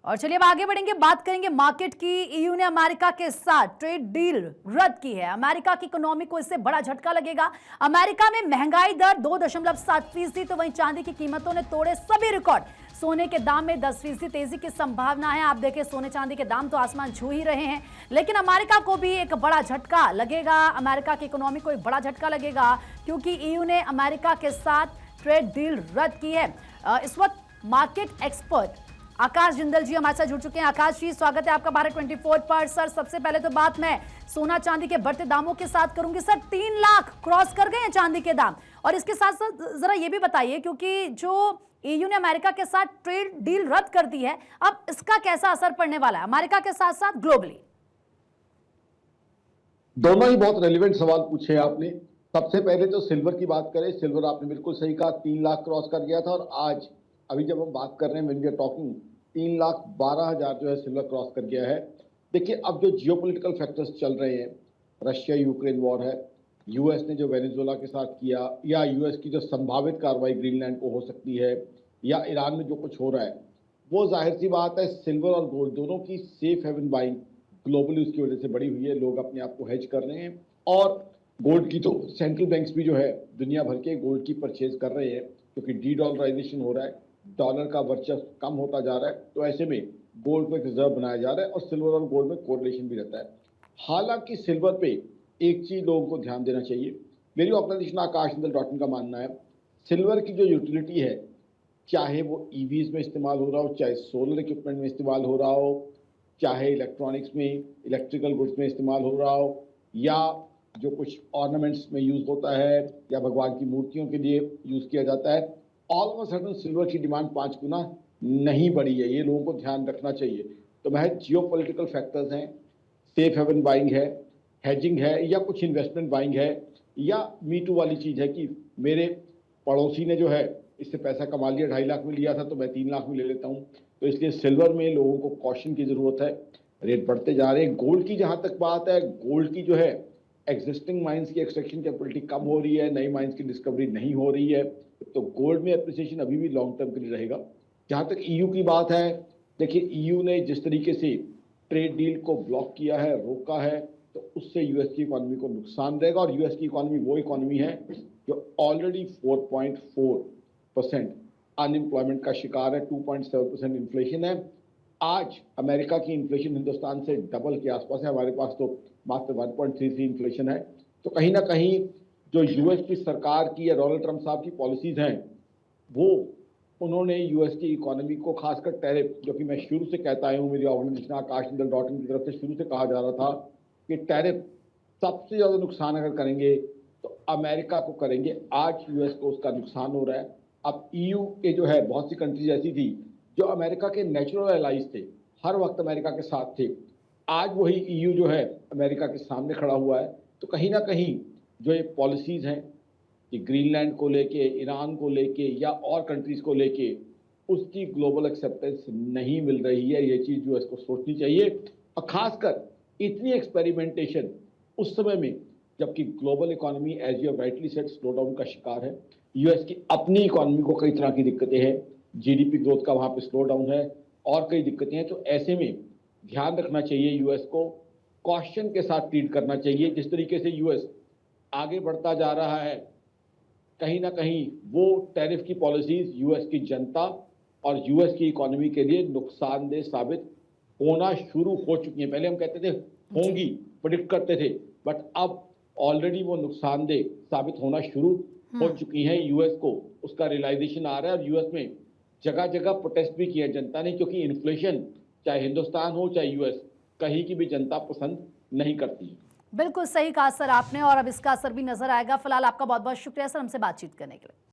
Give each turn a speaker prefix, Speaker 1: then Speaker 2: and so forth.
Speaker 1: और चलिए अब आगे बढ़ेंगे, बात करेंगे मार्केट की। ईयू ने अमेरिका के साथ ट्रेड डील रद्द की है। अमेरिका की इकोनॉमी को इससे बड़ा झटका लगेगा। अमेरिका में महंगाई दर 2.7% तो वहीं चांदी की कीमतों ने तोड़े सभी रिकॉर्ड। सोने के दाम में 10% तेजी की संभावना है। आप देखें, सोने चांदी के दाम तो आसमान छू ही रहे हैं, लेकिन अमेरिका को भी एक बड़ा झटका लगेगा। अमेरिका की इकोनॉमी को एक बड़ा झटका लगेगा क्योंकि ईयू ने अमेरिका के साथ ट्रेड डील रद्द की है। इस वक्त मार्केट एक्सपर्ट आकाश जिंदल जी हमारे साथ जुड़ चुके हैं। आकाश जी, स्वागत है आपका भारत 24 पर। सर, सबसे पहले तो बात मैं सोना चांदी के बढ़ते दामों के साथ करूंगी। सर, 3 लाख क्रॉस कर गए हैं चांदी के दाम, और इसके साथ साथ जरा ये भी बताइए, क्योंकि जो ईयू ने अमेरिका के साथ ट्रेड डील रद्द कर दी है, अब इसका कैसा असर पड़ने वाला है अमेरिका के साथ साथ ग्लोबली?
Speaker 2: दोनों ही बहुत रेलिवेंट सवाल पूछे आपने। सबसे पहले तो सिल्वर की बात करें, सिल्वर आपने बिल्कुल सही कहा, 3 लाख क्रॉस कर गया था, और आज अभी जब हम बात कर रहे हैं, व्हेन वी आर टॉकिंग, 3,12,000 जो है सिल्वर क्रॉस कर गया है। देखिए, अब जो जियोपॉलिटिकल फैक्टर्स चल रहे हैं, रशिया यूक्रेन वॉर है, यूएस ने जो वेनेजुएला के साथ किया, या यूएस की जो संभावित कार्रवाई ग्रीनलैंड को हो सकती है, या ईरान में जो कुछ हो रहा है, वो जाहिर सी बात है सिल्वर और गोल्ड दोनों की सेफ हेवन बाइंग ग्लोबली उसकी वजह से बढ़ी हुई है। लोग अपने आप को हेज कर रहे हैं, और गोल्ड की तो सेंट्रल बैंक्स भी जो है दुनिया भर के गोल्ड की परचेज कर रहे हैं, क्योंकि डी डॉलराइजेशन हो रहा है, डॉलर का वर्चस्व कम होता जा रहा है। तो ऐसे में गोल्ड को एक रिजर्व बनाया जा रहा है, और सिल्वर और गोल्ड में कोरिलेशन भी रहता है। हालांकि सिल्वर पे एक चीज लोगों को ध्यान देना चाहिए। मेरी ऑर्गेनाइजेशन आकाशजिंदल.in का मानना है, सिल्वर की जो यूटिलिटी है, चाहे वो ईवीज में इस्तेमाल हो रहा हो, चाहे सोलर इक्विपमेंट में इस्तेमाल हो रहा हो, चाहे इलेक्ट्रॉनिक्स में, इलेक्ट्रिकल गुड्स में इस्तेमाल हो रहा हो, या जो कुछ ऑर्नामेंट्स में यूज होता है, या भगवान की मूर्तियों के लिए यूज किया जाता है, all of a sudden silver की डिमांड 5 गुना नहीं बढ़ी है। ये लोगों को ध्यान रखना चाहिए। तो महज जियोपॉलिटिकल फैक्टर्स हैं, सेफ हेवन बाइंग है, हेजिंग है, या कुछ इन्वेस्टमेंट बाइंग है, या मी टू वाली चीज है कि मेरे पड़ोसी ने जो है इससे पैसा कमा लिया, 2.5 लाख में लिया था तो मैं 3 लाख में ले लेता हूँ। तो इसलिए सिल्वर में लोगों को कॉशन की जरूरत है। रेट बढ़ते जा रहे हैं। गोल्ड की जहां तक बात है, गोल्ड की जो है एग्जिस्टिंग माइंस की एक्सट्रैक्शन कैपेबिलिटी कम हो रही है, नई माइंस की डिस्कवरी नहीं हो रही है, तो गोल्ड में एप्रिसिएशन अभी भी लॉन्ग टर्म के लिए रहेगा। जहां तक ईयू की बात है, देखिए ईयू ने जिस तरीके से ट्रेड डील को ब्लॉक किया है, रोका है, तो उससे यूएस की इकोनॉमी को नुकसान रहेगा। और यूएस की इकोनॉमी वो इकोनॉमी है जो ऑलरेडी 4.4% अनएम्प्लॉयमेंट का शिकार है, 2.7% इन्फ्लेशन है। आज अमेरिका की इन्फ्लेशन हिंदुस्तान से डबल के आसपास है, हमारे पास तो मात्र 1.33 इन्फ्लेशन है। तो कहीं ना कहीं जो यूएस की सरकार की या डोनाल्ड ट्रंप साहब की पॉलिसीज हैं, वो उन्होंने यूएस की इकोनॉमी को, खासकर टैरिफ, जो कि मैं शुरू से कहता आया हूँ, मेरी ऑर्गेनाइजेशन आकाशजिंदल.in की तरफ से शुरू से कहा जा रहा था कि टैरिफ सबसे ज्यादा नुकसान अगर करेंगे तो अमेरिका को करेंगे। आज यूएस को उसका नुकसान हो रहा है। अब ईयू के जो है बहुत सी कंट्रीज ऐसी थी जो अमेरिका के नेचुरल एलाइज थे, हर वक्त अमेरिका के साथ थे। आज वही ईयू जो है अमेरिका के सामने खड़ा हुआ है। तो कहीं ना कहीं जो ये पॉलिसीज हैं कि ग्रीनलैंड को लेके, ईरान को लेके, या और कंट्रीज को लेके, उसकी ग्लोबल एक्सेप्टेंस नहीं मिल रही है। ये चीज यूएस को सोचनी चाहिए। और खासकर इतनी एक्सपेरिमेंटेशन उस समय में, जबकि global economy, as you rightly said, slow down का शिकार है। यूएस की अपनी इकोनॉमी को कई तरह की दिक्कतें हैं, जीडीपी ग्रोथ का वहां पे स्लो डाउन है, और कई दिक्कतें हैं। तो ऐसे में ध्यान रखना चाहिए, यूएस को कॉशन के साथ ट्रीट करना चाहिए। जिस तरीके से यूएस आगे बढ़ता जा रहा है, कहीं ना कहीं वो टैरिफ की पॉलिसीज यूएस की जनता और यूएस की इकोनॉमी के लिए नुकसानदेह साबित होना शुरू हो चुकी हैं। पहले हम कहते थे होंगी, प्रेडिक्ट करते थे, बट अब ऑलरेडी वो नुकसानदेह साबित होना शुरू हो चुकी हैं। यूएस को उसका रियलाइजेशन आ रहा है, और यूएस में जगह जगह प्रोटेस्ट भी किया जनता ने, क्योंकि इन्फ्लेशन चाहे हिंदुस्तान हो चाहे यूएस, कहीं की भी जनता पसंद नहीं करती है।
Speaker 1: बिल्कुल सही कहा सर आपने, और अब इसका असर भी नजर आएगा। फिलहाल आपका बहुत बहुत शुक्रिया सर हमसे बातचीत करने के लिए।